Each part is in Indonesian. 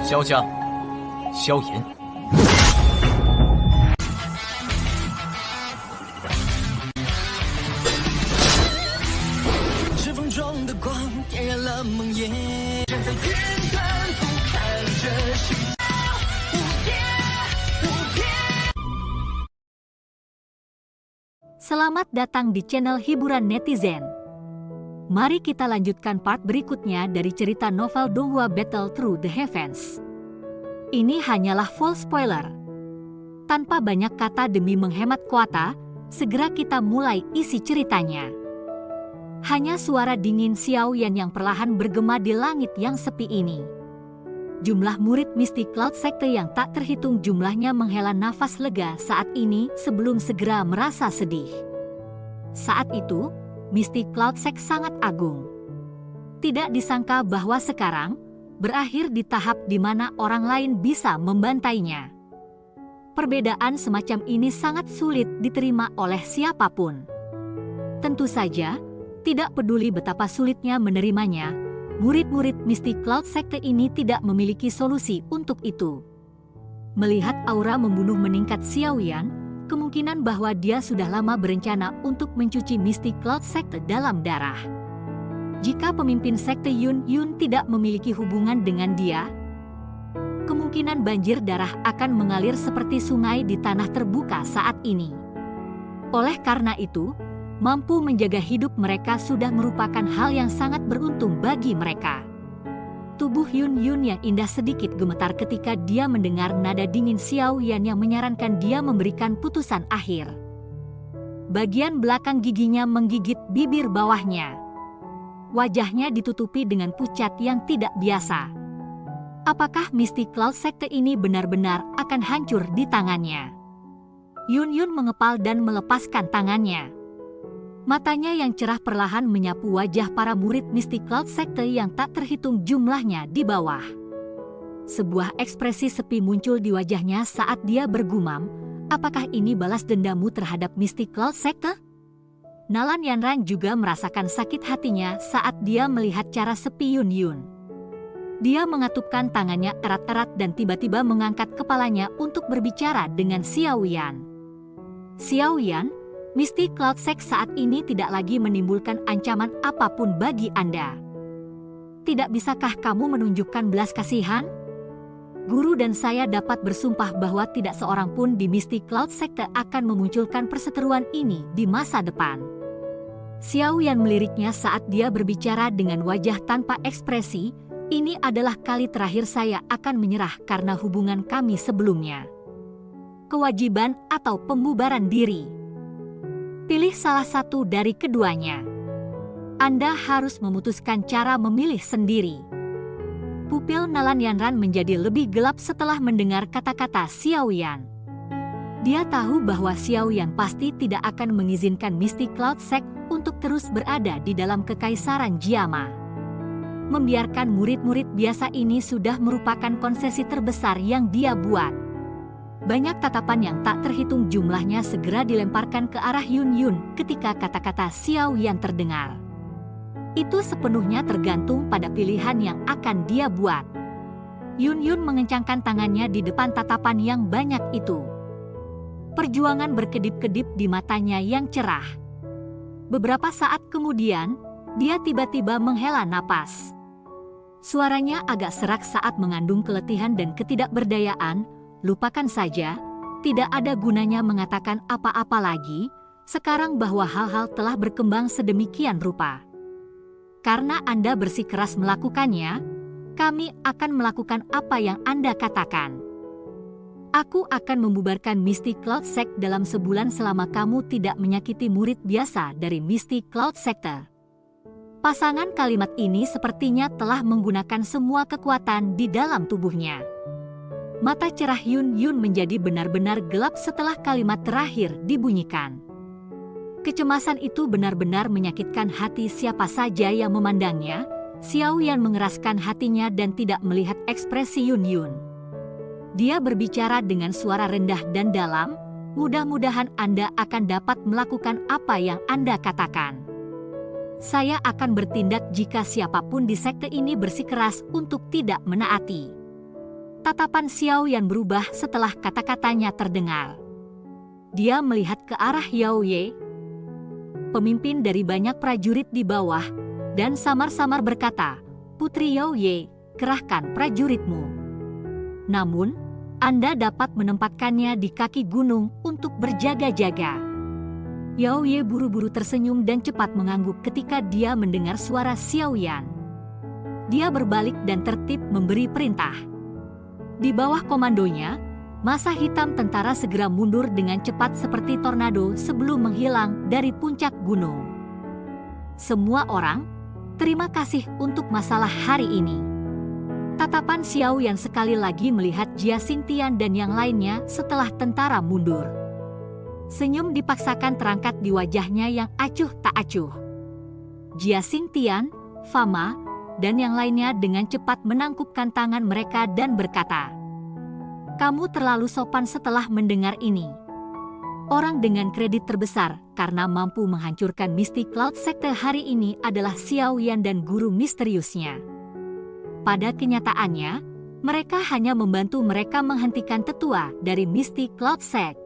萧家、萧炎。指缝中的光点燃了梦魇，站在云端俯瞰着世界无边无边。 Selamat datang di channel hiburan netizen. Mari kita lanjutkan part berikutnya dari cerita novel Donghua Battle Through the Heavens. Ini hanyalah full spoiler. Tanpa banyak kata demi menghemat kuota, segera kita mulai isi ceritanya. Hanya suara dingin Xiao Yan yang perlahan bergema di langit yang sepi ini. Jumlah murid Misty Cloud Sekte yang tak terhitung jumlahnya menghela nafas lega saat ini sebelum segera merasa sedih. Saat itu, Misty Cloud Sekte sangat agung. Tidak disangka bahwa sekarang berakhir di tahap di mana orang lain bisa membantainya. Perbedaan semacam ini sangat sulit diterima oleh siapapun. Tentu saja, tidak peduli betapa sulitnya menerimanya, murid-murid Misty Cloud Sekte ini tidak memiliki solusi untuk itu. Melihat aura membunuh meningkat Xiao Yan, kemungkinan bahwa dia sudah lama berencana untuk mencuci Misty Cloud Sekte dalam darah. Jika pemimpin Sekte Yun tidak memiliki hubungan dengan dia, kemungkinan banjir darah akan mengalir seperti sungai di tanah terbuka saat ini. Oleh karena itu, mampu menjaga hidup mereka sudah merupakan hal yang sangat beruntung bagi mereka. Tubuh Yun yang indah sedikit gemetar ketika dia mendengar nada dingin Xiao Yan yang menyarankan dia memberikan putusan akhir. Bagian belakang giginya menggigit bibir bawahnya. Wajahnya ditutupi dengan pucat yang tidak biasa. Apakah Misty Cloud Sekte ini benar-benar akan hancur di tangannya? Yun mengepal dan melepaskan tangannya. Matanya yang cerah perlahan menyapu wajah para murid Misty Cloud Sekte yang tak terhitung jumlahnya di bawah. Sebuah ekspresi sepi muncul di wajahnya saat dia bergumam, apakah ini balas dendamu terhadap Misty Cloud Sekte? Nalan Yanran juga merasakan sakit hatinya saat dia melihat cara sepi Yun. Dia mengatupkan tangannya erat-erat dan tiba-tiba mengangkat kepalanya untuk berbicara dengan Xiao Yan. Xiao Yan, Misty Cloud Sekte saat ini tidak lagi menimbulkan ancaman apapun bagi Anda. Tidak bisakah kamu menunjukkan belas kasihan? Guru dan saya dapat bersumpah bahwa tidak seorang pun di Misty Cloud Sekte akan memunculkan perseteruan ini di masa depan. Xiao Yan meliriknya saat dia berbicara dengan wajah tanpa ekspresi, ini adalah kali terakhir saya akan menyerah karena hubungan kami sebelumnya. Kewajiban atau pembubaran diri. Pilih salah satu dari keduanya. Anda harus memutuskan cara memilih sendiri. Pupil Nalan Yanran menjadi lebih gelap setelah mendengar kata-kata Xiao Yan. Dia tahu bahwa Xiao Yan pasti tidak akan mengizinkan Misty Cloud Sekte untuk terus berada di dalam kekaisaran Jiama. Membiarkan murid-murid biasa ini sudah merupakan konsesi terbesar yang dia buat. Banyak tatapan yang tak terhitung jumlahnya segera dilemparkan ke arah Yun ketika kata-kata Xiao Yan terdengar. Itu sepenuhnya tergantung pada pilihan yang akan dia buat. Yun mengencangkan tangannya di depan tatapan yang banyak itu. Perjuangan berkedip-kedip di matanya yang cerah. Beberapa saat kemudian, dia tiba-tiba menghela napas. Suaranya agak serak saat mengandung keletihan dan ketidakberdayaan. Lupakan saja, tidak ada gunanya mengatakan apa-apa lagi, sekarang bahwa hal-hal telah berkembang sedemikian rupa. Karena Anda bersikeras melakukannya, kami akan melakukan apa yang Anda katakan. Aku akan membubarkan Misty Cloud Sekte dalam sebulan selama kamu tidak menyakiti murid biasa dari Misty Cloud Sekte. Pasangan kalimat ini sepertinya telah menggunakan semua kekuatan di dalam tubuhnya. Mata cerah Yun menjadi benar-benar gelap setelah kalimat terakhir dibunyikan. Kecemasan itu benar-benar menyakitkan hati siapa saja yang memandangnya. Xiao Yan mengeraskan hatinya dan tidak melihat ekspresi Yun. Dia berbicara dengan suara rendah dan dalam, mudah-mudahan Anda akan dapat melakukan apa yang Anda katakan. Saya akan bertindak jika siapapun di sekte ini bersikeras untuk tidak menaati. Tatapan Xiao Yan berubah setelah kata-katanya terdengar. Dia melihat ke arah Yao Ye, pemimpin dari banyak prajurit di bawah, dan samar-samar berkata, "Putri Yao Ye, kerahkan prajuritmu. Namun, Anda dapat menempatkannya di kaki gunung untuk berjaga-jaga." Yao Ye buru-buru tersenyum dan cepat mengangguk ketika dia mendengar suara Xiao Yan. Dia berbalik dan tertib memberi perintah. Di bawah komandonya, masa hitam tentara segera mundur dengan cepat seperti tornado sebelum menghilang dari puncak gunung. Semua orang, terima kasih untuk masalah hari ini. Tatapan Xiao Yan sekali lagi melihat Jia Xingtian dan yang lainnya setelah tentara mundur. Senyum dipaksakan terangkat di wajahnya yang acuh tak acuh. Jia Xingtian, Fama, dan yang lainnya dengan cepat menangkupkan tangan mereka dan berkata, "Kamu terlalu sopan setelah mendengar ini." Orang dengan kredit terbesar karena mampu menghancurkan Misty Cloud Sekte hari ini adalah Xiao Yan dan guru misteriusnya. Pada kenyataannya, mereka hanya membantu mereka menghentikan tetua dari Misty Cloud Sect.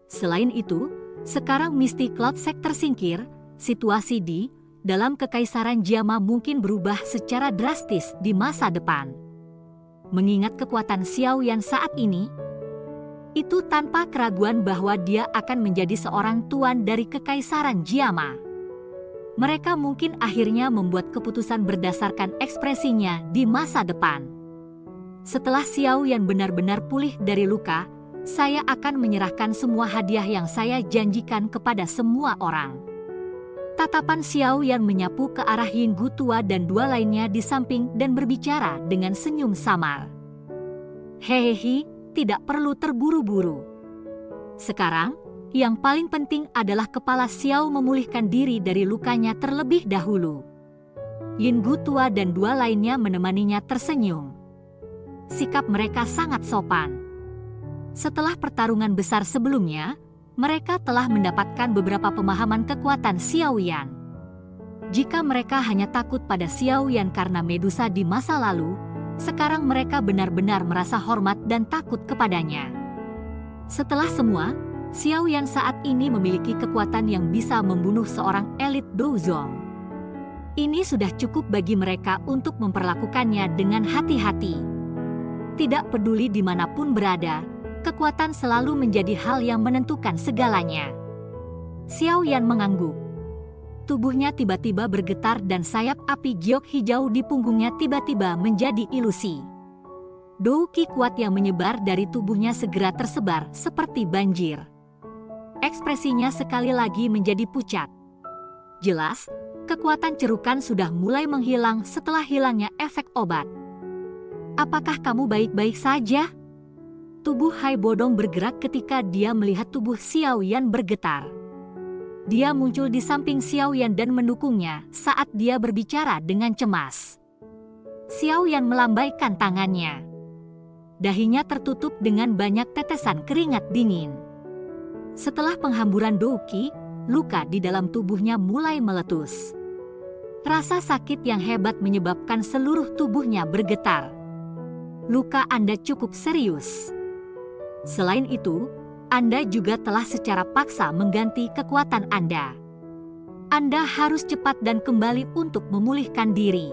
Selain itu, sekarang Misty Cloud Sect tersingkir, situasi di dalam Kekaisaran Jiama mungkin berubah secara drastis di masa depan. Mengingat kekuatan Xiao Yan saat ini, itu tanpa keraguan bahwa dia akan menjadi seorang tuan dari Kekaisaran Jiama. Mereka mungkin akhirnya membuat keputusan berdasarkan ekspresinya di masa depan. Setelah Xiao Yan benar-benar pulih dari luka, saya akan menyerahkan semua hadiah yang saya janjikan kepada semua orang. Tatapan Xiao Yan menyapu ke arah Yinggu tua dan dua lainnya di samping dan berbicara dengan senyum samar. "Hehehe, tidak perlu terburu-buru. Sekarang, yang paling penting adalah kepala Xiao memulihkan diri dari lukanya terlebih dahulu." Yinggu tua dan dua lainnya menemaninya tersenyum. Sikap mereka sangat sopan. Setelah pertarungan besar sebelumnya, mereka telah mendapatkan beberapa pemahaman kekuatan Xiao Yan. Jika mereka hanya takut pada Xiao Yan karena Medusa di masa lalu, sekarang mereka benar-benar merasa hormat dan takut kepadanya. Setelah semua, Xiao Yan saat ini memiliki kekuatan yang bisa membunuh seorang elit douzong. Ini sudah cukup bagi mereka untuk memperlakukannya dengan hati-hati. Tidak peduli dimanapun berada, kekuatan selalu menjadi hal yang menentukan segalanya. Xiao Yan mengangguk. Tubuhnya tiba-tiba bergetar dan sayap api giok hijau di punggungnya tiba-tiba menjadi ilusi. Dou Qi kuat yang menyebar dari tubuhnya segera tersebar seperti banjir. Ekspresinya sekali lagi menjadi pucat. Jelas, kekuatan cerukan sudah mulai menghilang setelah hilangnya efek obat. "Apakah kamu baik-baik saja?" Tubuh Hai Bodong bergerak ketika dia melihat tubuh Xiao Yan bergetar. Dia muncul di samping Xiao Yan dan mendukungnya saat dia berbicara dengan cemas. Xiao Yan melambaikan tangannya. Dahinya tertutup dengan banyak tetesan keringat dingin. Setelah penghamburan Dou Qi, luka di dalam tubuhnya mulai meletus. Rasa sakit yang hebat menyebabkan seluruh tubuhnya bergetar. "Luka Anda cukup serius. Selain itu, Anda juga telah secara paksa mengganti kekuatan Anda. Anda harus cepat dan kembali untuk memulihkan diri.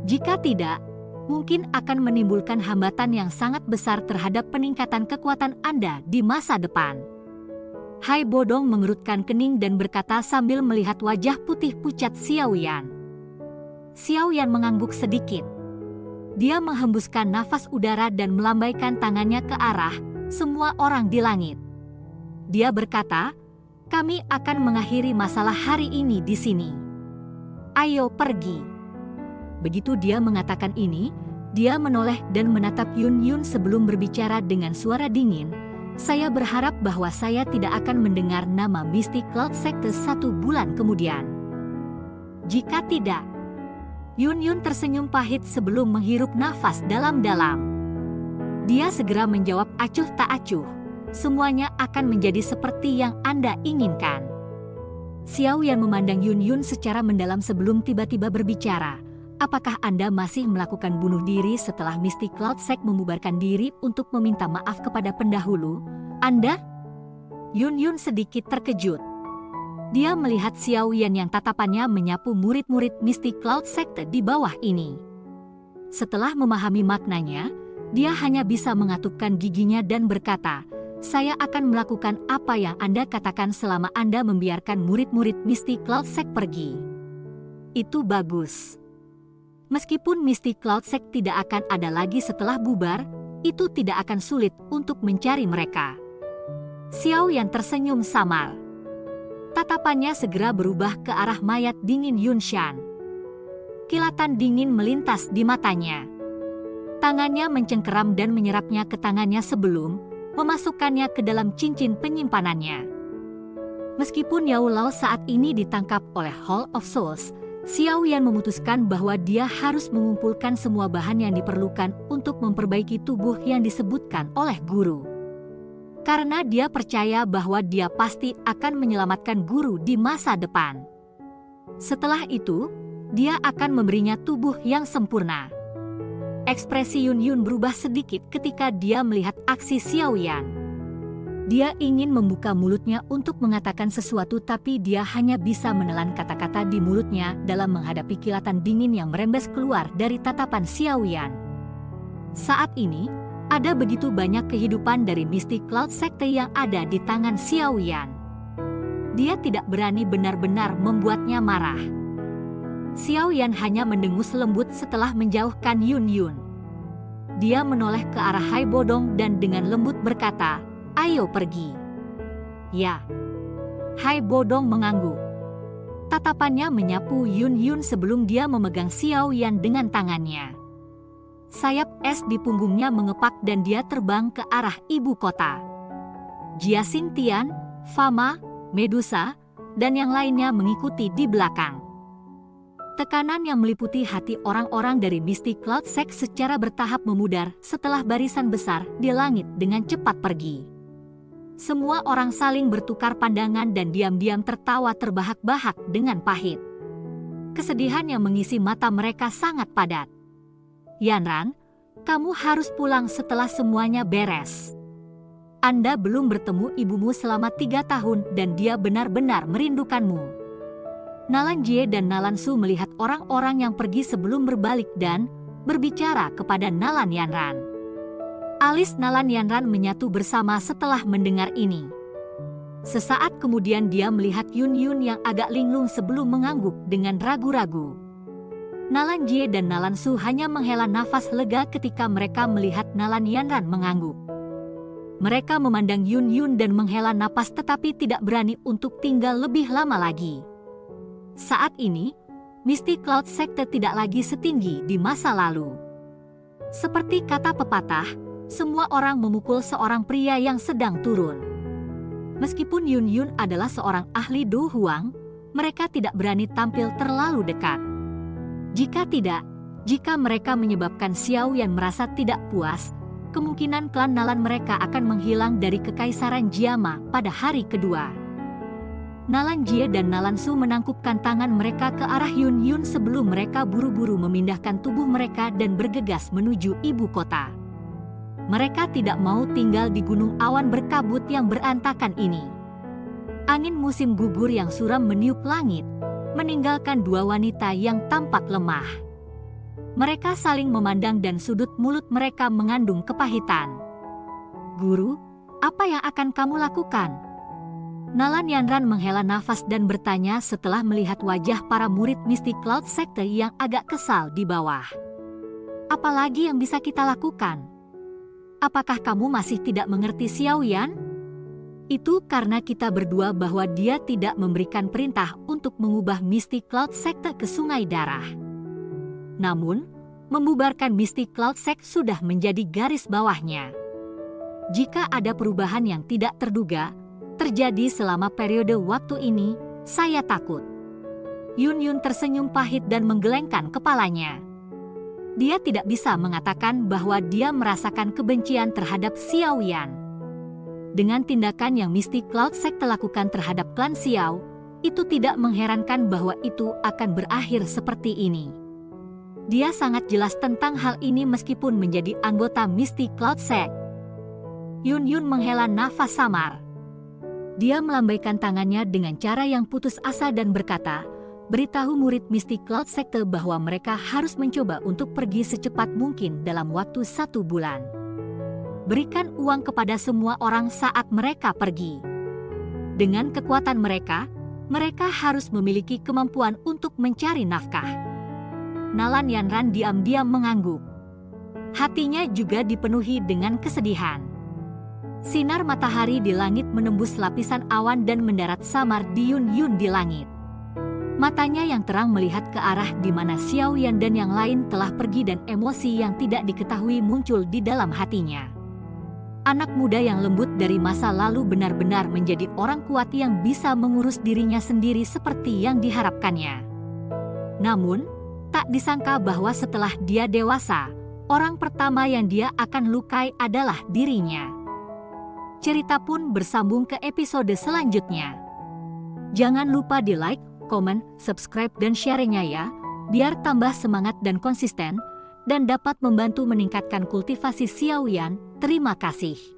Jika tidak, mungkin akan menimbulkan hambatan yang sangat besar terhadap peningkatan kekuatan Anda di masa depan." Hai Bodong mengerutkan kening dan berkata sambil melihat wajah putih pucat Xiao Yan. Xiao Yan mengangguk sedikit. Dia menghembuskan nafas udara dan melambaikan tangannya ke arah semua orang di langit. Dia berkata, "Kami akan mengakhiri masalah hari ini di sini. Ayo pergi." Begitu dia mengatakan ini, dia menoleh dan menatap Yun Yun sebelum berbicara dengan suara dingin. "Saya berharap bahwa saya tidak akan mendengar nama Misty Cloud Sekte 1 bulan kemudian. Jika tidak..." Yun Yun tersenyum pahit sebelum menghirup nafas dalam-dalam. Dia segera menjawab acuh tak acuh, "Semuanya akan menjadi seperti yang Anda inginkan." Xiao Yan memandang Yun Yun secara mendalam sebelum tiba-tiba berbicara, apakah Anda masih melakukan bunuh diri setelah Misty Cloud Sect membubarkan diri untuk meminta maaf kepada pendahulu Anda? Yun Yun sedikit terkejut. Dia melihat Xiao Yan yang tatapannya menyapu murid-murid Misty Cloud Sect di bawah ini. Setelah memahami maknanya, dia hanya bisa mengatupkan giginya dan berkata, "Saya akan melakukan apa yang Anda katakan selama Anda membiarkan murid-murid Misty Cloud Sect pergi." Itu bagus. Meskipun Misty Cloud Sect tidak akan ada lagi setelah bubar, itu tidak akan sulit untuk mencari mereka. Xiao Yan tersenyum samar. Tatapannya segera berubah ke arah mayat dingin Yunshan. Kilatan dingin melintas di matanya. Tangannya mencengkeram dan menyerapnya ke tangannya sebelum memasukkannya ke dalam cincin penyimpanannya. Meskipun Yao Lao saat ini ditangkap oleh Hall of Souls, Xiao Yan memutuskan bahwa dia harus mengumpulkan semua bahan yang diperlukan untuk memperbaiki tubuh yang disebutkan oleh guru. Karena dia percaya bahwa dia pasti akan menyelamatkan guru di masa depan. Setelah itu, dia akan memberinya tubuh yang sempurna. Ekspresi Yun Yun berubah sedikit ketika dia melihat aksi Xiao Yan. Dia ingin membuka mulutnya untuk mengatakan sesuatu, tapi dia hanya bisa menelan kata-kata di mulutnya dalam menghadapi kilatan dingin yang merembes keluar dari tatapan Xiao Yan. Saat ini, ada begitu banyak kehidupan dari Misty Cloud Sect yang ada di tangan Xiao Yan. Dia tidak berani benar-benar membuatnya marah. Xiao Yan hanya mendengus lembut setelah menjauhkan Yun Yun. Dia menoleh ke arah Hai Bodong dan dengan lembut berkata, "Ayo pergi." "Ya." Hai Bodong mengangguk. Tatapannya menyapu Yun Yun sebelum dia memegang Xiao Yan dengan tangannya. Sayap es di punggungnya mengepak dan dia terbang ke arah ibu kota. Jia Xingtian, Fama, Medusa, dan yang lainnya mengikuti di belakang. Tekanan yang meliputi hati orang-orang dari Misty Cloud Sect secara bertahap memudar setelah barisan besar di langit dengan cepat pergi. Semua orang saling bertukar pandangan dan diam-diam tertawa terbahak-bahak dengan pahit. Kesedihan yang mengisi mata mereka sangat padat. "Yanran, kamu harus pulang setelah semuanya beres. Anda belum bertemu ibumu selama 3 tahun dan dia benar-benar merindukanmu." Nalan Jie dan Nalan Su melihat orang-orang yang pergi sebelum berbalik dan berbicara kepada Nalan Yanran. Alis Nalan Yanran menyatu bersama setelah mendengar ini. Sesaat kemudian dia melihat Yun Yun yang agak linglung sebelum mengangguk dengan ragu-ragu. Nalan Jie dan Nalan Su hanya menghela nafas lega ketika mereka melihat Nalan Yanran mengangguk. Mereka memandang Yun Yun dan menghela napas tetapi tidak berani untuk tinggal lebih lama lagi. Saat ini, Misty Cloud Sect tidak lagi setinggi di masa lalu. Seperti kata pepatah, semua orang memukul seorang pria yang sedang turun. Meskipun Yun Yun adalah seorang ahli Do Huang, mereka tidak berani tampil terlalu dekat. Jika mereka menyebabkan Xiao Yan merasa tidak puas, kemungkinan klan Nalan mereka akan menghilang dari Kekaisaran Jiama pada hari kedua. Nalan Jie dan Nalan Su menangkupkan tangan mereka ke arah Yun Yun sebelum mereka buru-buru memindahkan tubuh mereka dan bergegas menuju ibu kota. Mereka tidak mau tinggal di gunung awan berkabut yang berantakan ini. Angin musim gugur yang suram meniup langit, meninggalkan dua wanita yang tampak lemah. Mereka saling memandang dan sudut mulut mereka mengandung kepahitan. "Guru, apa yang akan kamu lakukan?" Nalan Yanran menghela nafas dan bertanya setelah melihat wajah para murid Misty Cloud Sect yang agak kesal di bawah. "Apalagi yang bisa kita lakukan? Apakah kamu masih tidak mengerti Xiao Yan? Itu karena kita berdua bahwa dia tidak memberikan perintah untuk mengubah Misty Cloud Sect ke Sungai Darah. Namun, membubarkan Misty Cloud Sect sudah menjadi garis bawahnya. Jika ada perubahan yang tidak terduga terjadi selama periode waktu ini, saya takut." Yun Yun tersenyum pahit dan menggelengkan kepalanya. Dia tidak bisa mengatakan bahwa dia merasakan kebencian terhadap Xiao Yan. Dengan tindakan yang Misty Cloud Sect lakukan terhadap klan Xiao, itu tidak mengherankan bahwa itu akan berakhir seperti ini. Dia sangat jelas tentang hal ini meskipun menjadi anggota Misty Cloud Sect. Yun Yun menghela nafas samar. Dia melambaikan tangannya dengan cara yang putus asa dan berkata, beritahu murid Misty Cloud Sekte bahwa mereka harus mencoba untuk pergi secepat mungkin dalam waktu 1 bulan. Berikan uang kepada semua orang saat mereka pergi. Dengan kekuatan mereka harus memiliki kemampuan untuk mencari nafkah. Nalan Yanran diam-diam mengangguk. Hatinya juga dipenuhi dengan kesedihan. Sinar matahari di langit menembus lapisan awan dan mendarat samar di Yun Yun di langit. Matanya yang terang melihat ke arah di mana Xiao Yan dan yang lain telah pergi dan emosi yang tidak diketahui muncul di dalam hatinya. Anak muda yang lembut dari masa lalu benar-benar menjadi orang kuat yang bisa mengurus dirinya sendiri seperti yang diharapkannya. Namun, tak disangka bahwa setelah dia dewasa, orang pertama yang dia akan lukai adalah dirinya. Cerita pun bersambung ke episode selanjutnya. Jangan lupa di like, komen, subscribe dan share-nya ya, biar tambah semangat dan konsisten, dan dapat membantu meningkatkan kultivasi Xiao Yan. Terima kasih.